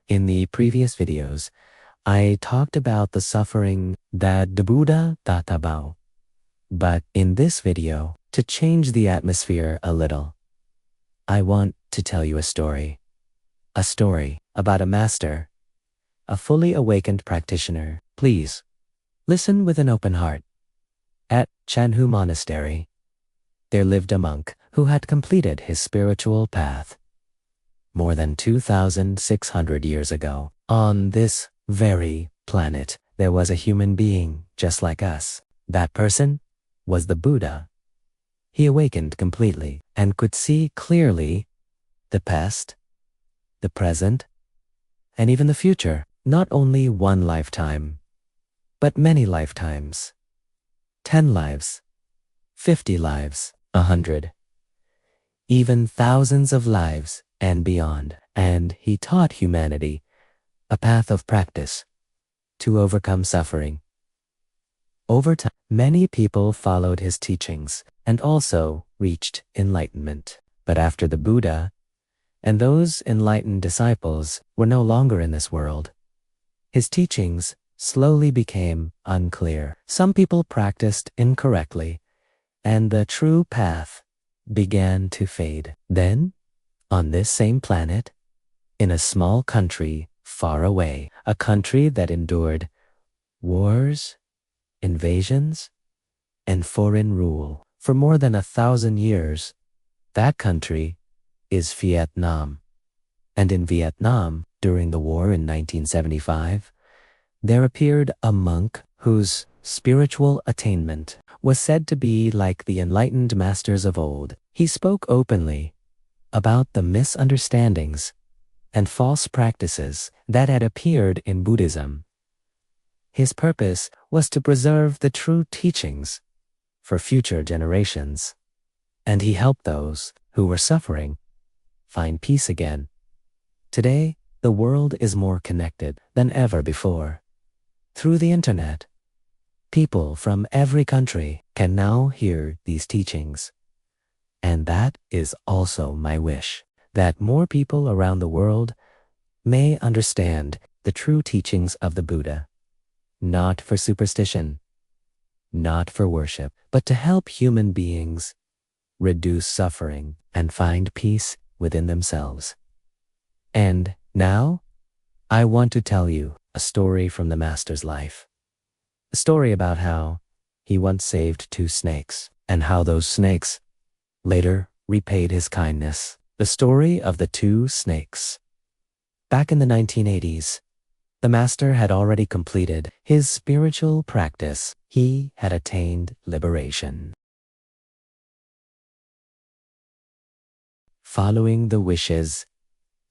In the previous videos, I talked about the suffering that the Buddha taught about. But in this video, to change the atmosphere a little, I want to tell you a story. A story about a master, a fully awakened practitioner. Please, listen with an open heart. At Chanhu Monastery, there lived a monk who had completed his spiritual path. More than 2,600 years ago, on this very planet, there was a human being just like us. That person was the Buddha. He awakened completely and could see clearly the past, the present, and even the future. Not only one lifetime, but many lifetimes. 10 lives, 50 lives, 100, even thousands of lives and beyond. And he taught humanity a path of practice to overcome suffering. Over time, many people followed his teachings and also reached enlightenment. But after the Buddha and those enlightened disciples were no longer in this world, his teachings slowly became unclear. Some people practiced incorrectly, and the true path began to fade. Then, on this same planet, in a small country far away, a country that endured wars, invasions, and foreign rule for more than 1,000 years, that country is Vietnam. And in Vietnam, during the war in 1975, there appeared a monk whose spiritual attainment was said to be like the enlightened masters of old. He spoke openly about the misunderstandings and false practices that had appeared in Buddhism. His purpose was to preserve the true teachings for future generations, and he helped those who were suffering find peace again. Today, the world is more connected than ever before. Through the internet, people from every country can now hear these teachings. And that is also my wish, that more people around the world may understand the true teachings of the Buddha, not for superstition, not for worship, but to help human beings reduce suffering and find peace within themselves. And now, I want to tell you a story from the Master's life. A story about how he once saved 2 snakes, and how those snakes later repaid his kindness. The story of the 2 snakes. Back in the 1980s, the Master had already completed his spiritual practice. He had attained liberation. Following the wishes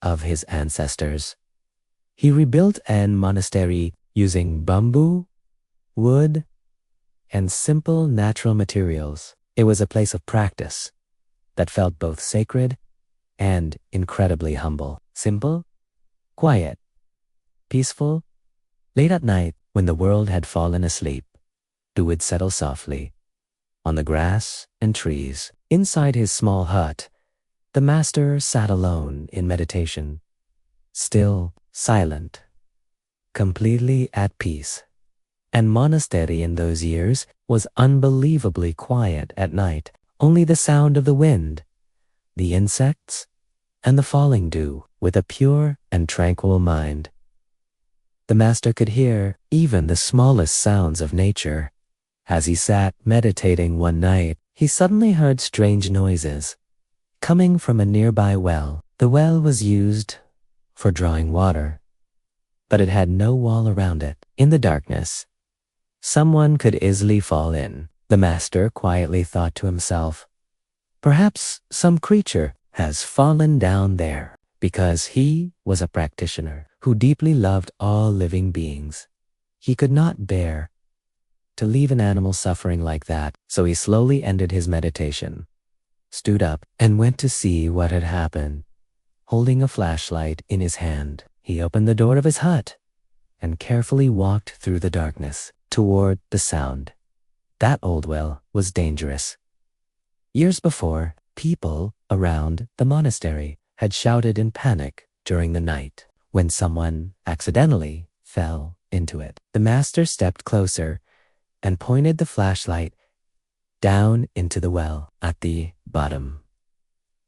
of his ancestors, he rebuilt an monastery using bamboo, wood, and simple natural materials. It was a place of practice that felt both sacred and incredibly humble. Simple, quiet, peaceful. Late at night, when the world had fallen asleep, he would settle softly on the grass and trees. Inside his small hut, the Master sat alone in meditation, still, silent, completely at peace. And monastery in those years was unbelievably quiet at night. Only the sound of the wind, the insects, and the falling dew. With a pure and tranquil mind, the Master could hear even the smallest sounds of nature. As he sat meditating one night, he suddenly heard strange noises coming from a nearby well. The well was used for drawing water, but it had no wall around it. In the darkness, someone could easily fall in. The Master quietly thought to himself, perhaps some creature has fallen down there, because he was a practitioner who deeply loved all living beings. He could not bear to leave an animal suffering like that, so he slowly ended his meditation, stood up, and went to see what had happened. Holding a flashlight in his hand, he opened the door of his hut and carefully walked through the darkness toward the sound. That old well was dangerous. Years before, people around the monastery had shouted in panic during the night. when someone accidentally fell into it. The master stepped closer and pointed the flashlight down into the well at the bottom.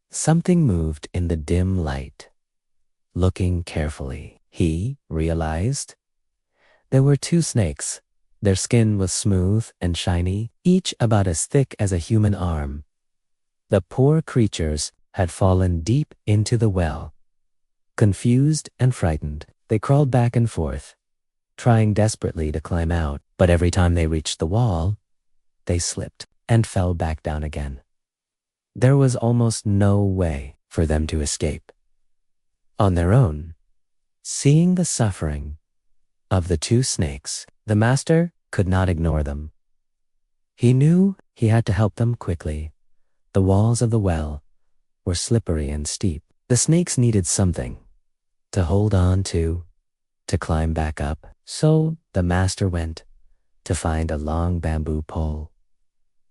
Something moved in the dim light. Looking carefully, he realized there were two snakes. Their skin was smooth and shiny, each about as thick as a human arm. The poor creatures had fallen deep into the well. Confused and frightened, they crawled back and forth, trying desperately to climb out, but every time they reached the wall, they slipped and fell back down again. There was almost no way for them to escape. On their own, seeing the suffering of the two snakes, the master could not ignore them. He knew he had to help them quickly. The walls of the well were slippery and steep. The snakes needed something to hold on to climb back up. So the master went to find a long bamboo pole.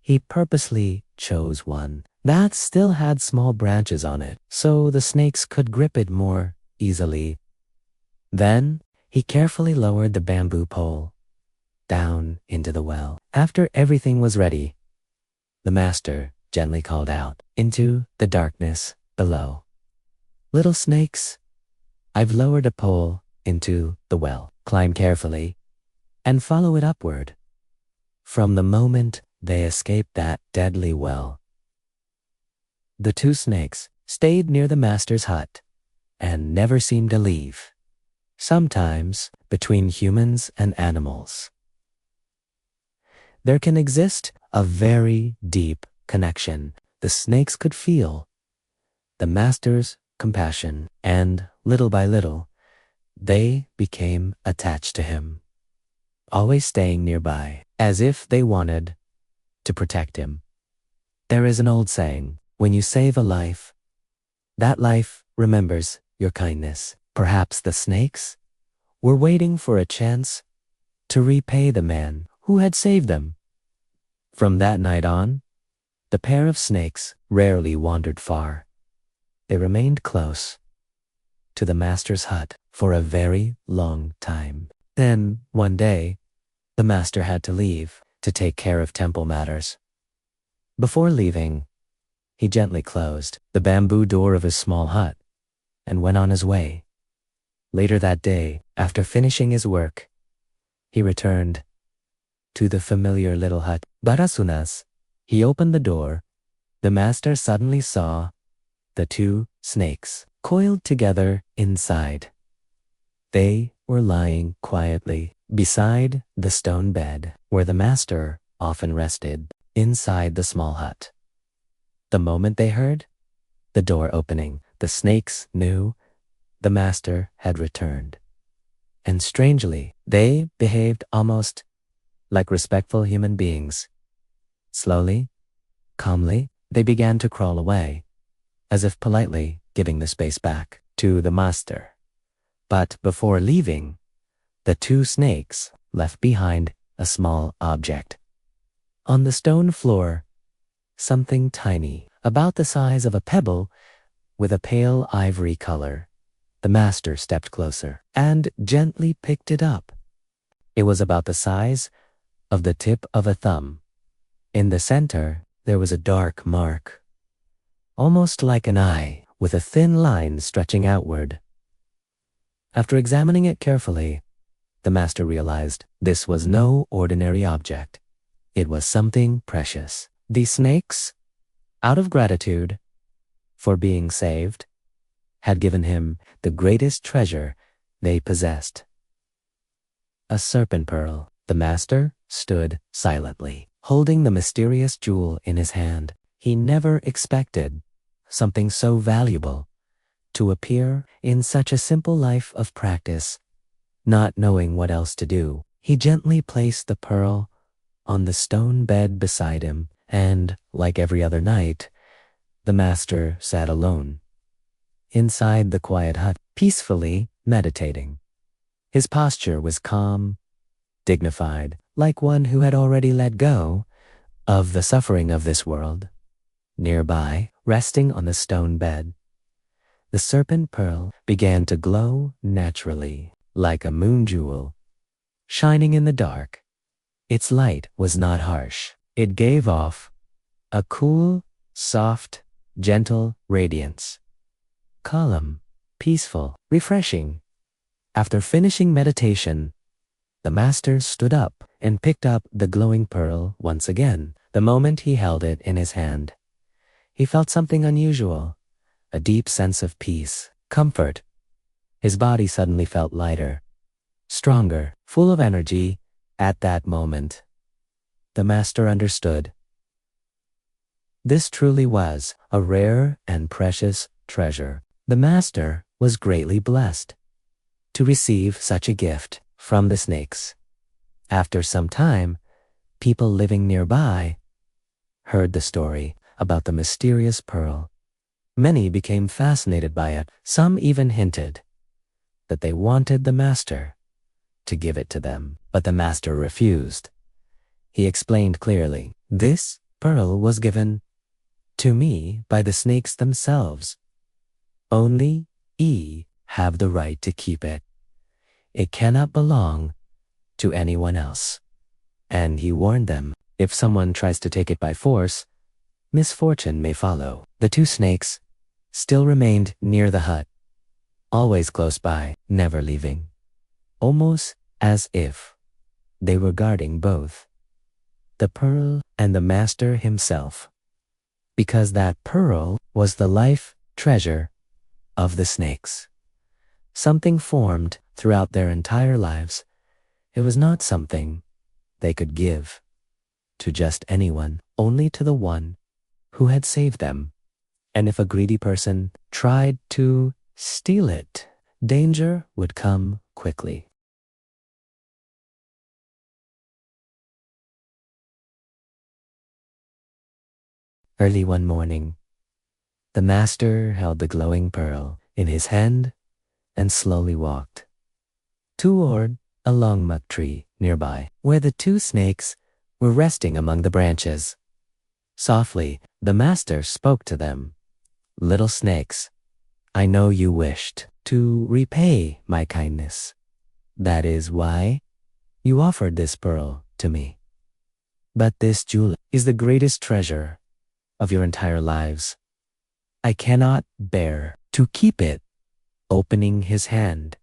He purposely chose one that still had small branches on it, so the snakes could grip it more easily. Then he carefully lowered the bamboo pole down into the well. After everything was ready, the master gently called out into the darkness below, "Little snakes, I've lowered a pole into the well. Climb carefully and follow it upward." From the moment they escaped that deadly well, the two snakes stayed near the master's hut and never seemed to leave. Sometimes, between humans and animals, there can exist a very deep connection. The snakes could feel the master's compassion, and little by little, they became attached to him, always staying nearby, as if they wanted to protect him. There is an old saying, when you save a life, that life remembers your kindness. Perhaps the snakes were waiting for a chance to repay the man who had saved them. From that night on, the pair of snakes rarely wandered far. They remained close to the master's hut for a very long time. Then, one day, the master had to leave to take care of temple matters. Before leaving, he gently closed the bamboo door of his small hut and went on his way. Later that day, after finishing his work, he returned to the familiar little hut. But as soon as he opened the door, the master suddenly saw the two snakes coiled together inside. They were lying quietly beside the stone bed where the master often rested inside the small hut. The moment they heard the door opening, the snakes knew the master had returned. And strangely, they behaved almost like respectful human beings. Slowly, calmly, they began to crawl away, as if politely giving the space back to the master. But before leaving, the two snakes left behind a small object. On the stone floor, something tiny, about the size of a pebble, with a pale ivory color. The master stepped closer and gently picked it up. It was about the size of the tip of a thumb. In the center, there was a dark mark, almost like an eye, with a thin line stretching outward. After examining it carefully, the master realized this was no ordinary object. It was something precious. The snakes, out of gratitude for being saved, had given him the greatest treasure they possessed, a serpent pearl. The master stood silently, holding the mysterious jewel in his hand. He never expected something so valuable to appear in such a simple life of practice. Not knowing what else to do, he gently placed the pearl on the stone bed beside him, and, like every other night, the master sat alone inside the quiet hut, peacefully meditating. His posture was calm, dignified, like one who had already let go of the suffering of this world. Nearby, resting on the stone bed, the serpent pearl began to glow naturally, like a moon jewel, shining in the dark. Its light was not harsh. It gave off a cool, soft, gentle radiance. Calm, peaceful, refreshing. After finishing meditation, the master stood up and picked up the glowing pearl once again. The moment he held it in his hand, he felt something unusual, a deep sense of peace, comfort. His body suddenly felt lighter, stronger, full of energy. At that moment, the master understood. This truly was a rare and precious treasure. The master was greatly blessed to receive such a gift from the snakes. After some time, people living nearby heard the story about the mysterious pearl. Many became fascinated by it. Some even hinted that they wanted the master to give it to them, but the master refused. He explained clearly, "This pearl was given to me by the snakes themselves. Only ye have the right to keep it. It cannot belong to anyone else." And he warned them, if someone tries to take it by force, misfortune may follow. The two snakes still remained near the hut, always close by, never leaving, almost as if they were guarding both the pearl and the master himself, because that pearl was the life treasure of the snakes. Something formed throughout their entire lives. It was not something they could give to just anyone, only to the one who had saved them. And if a greedy person tried to steal it, danger would come quickly. Early one morning, the master held the glowing pearl in his hand and slowly walked toward a longmuk tree nearby, where the two snakes were resting among the branches. Softly, the master spoke to them. "Little snakes, I know you wished to repay my kindness. That is why you offered this pearl to me. But this jewel is the greatest treasure of your entire lives. I cannot bear to keep it." Opening his hand,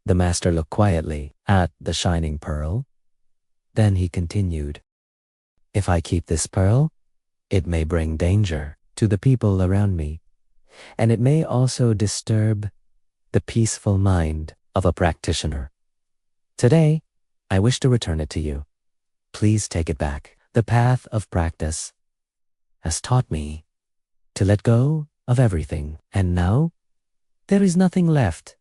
the master looked quietly at the shining pearl. Then he continued, "If I keep this pearl, it may bring danger to the people around me, and it may also disturb the peaceful mind of a practitioner. Today, I wish to return it to you. Please take it back. The path of practice has taught me to let go of everything, and now there is nothing left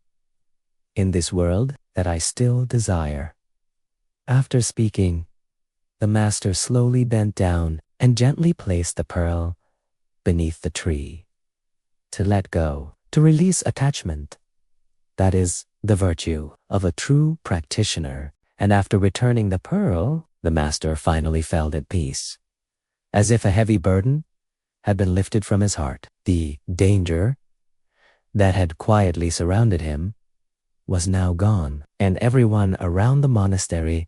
in this world that I still desire." After speaking, the master slowly bent down and gently placed the pearl beneath the tree. To let go, to release attachment. That is the virtue of a true practitioner. And after returning the pearl, the master finally felt at peace, as if a heavy burden had been lifted from his heart. The danger that had quietly surrounded him was now gone, and everyone around the monastery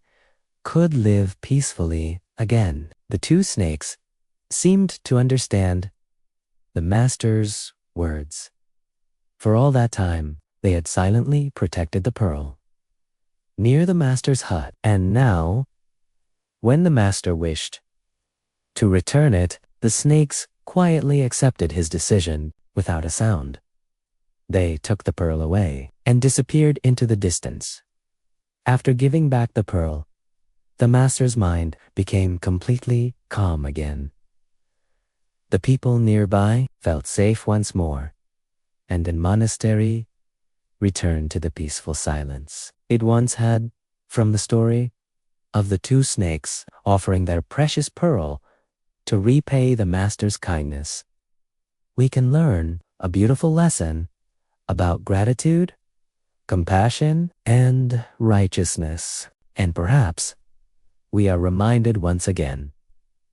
could live peacefully again. The two snakes seemed to understand the master's words. For all that time, they had silently protected the pearl near the master's hut, and now, when the master wished to return it, the snakes quietly accepted his decision without a sound. They took the pearl away and disappeared into the distance. After giving back the pearl, the master's mind became completely calm again. The people nearby felt safe once more, and the monastery returned to the peaceful silence it once had. From the story of the two snakes offering their precious pearl to repay the master's kindness, we can learn a beautiful lesson about gratitude, compassion, and righteousness. And perhaps we are reminded once again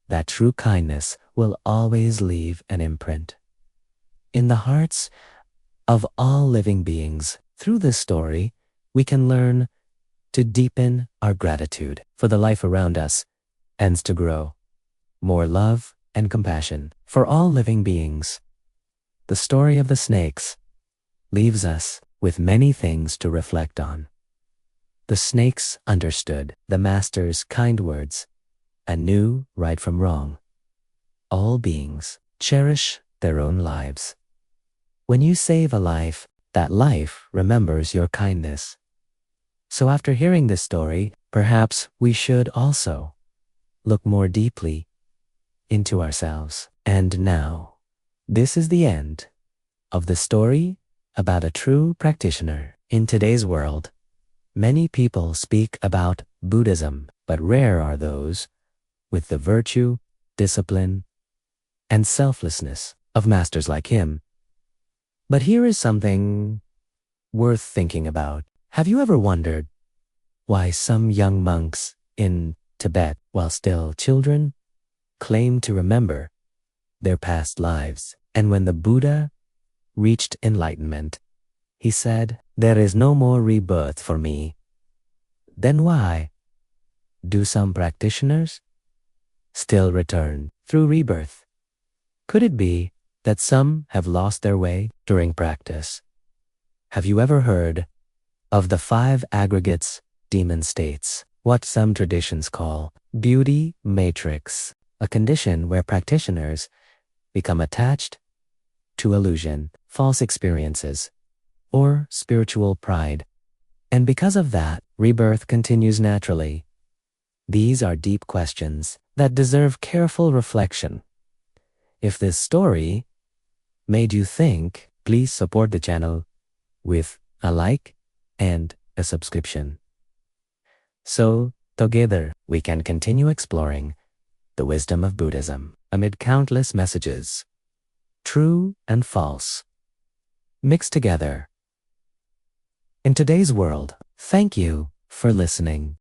that true kindness will always leave an imprint in the hearts of all living beings. Through this story, we can learn to deepen our gratitude for the life around us and to grow more love and compassion for all living beings. The story of the snakes leaves us with many things to reflect on. The snakes understood the master's kind words and knew right from wrong. All beings cherish their own lives. When you save a life, that life remembers your kindness. So after hearing this story, perhaps we should also look more deeply into ourselves. And now, this is the end of the story about a true practitioner. In today's world, many people speak about Buddhism, but rare are those with the virtue, discipline, and selflessness of masters like him. But here is something worth thinking about. Have you ever wondered why some young monks in Tibet, while still children, claim to remember their past lives? And when the Buddha reached enlightenment, he said, "There is no more rebirth for me." Then why do some practitioners still return through rebirth? Could it be that some have lost their way during practice? Have you ever heard of the 5 aggregates demon states, what some traditions call beauty matrix, a condition where practitioners become attached to illusion, false experiences, or spiritual pride, and because of that, rebirth continues naturally? These are deep questions that deserve careful reflection. If this story made you think, please support the channel with a like and a subscription, so together we can continue exploring the wisdom of Buddhism amid countless messages, true and false, mixed together. In today's world, thank you for listening.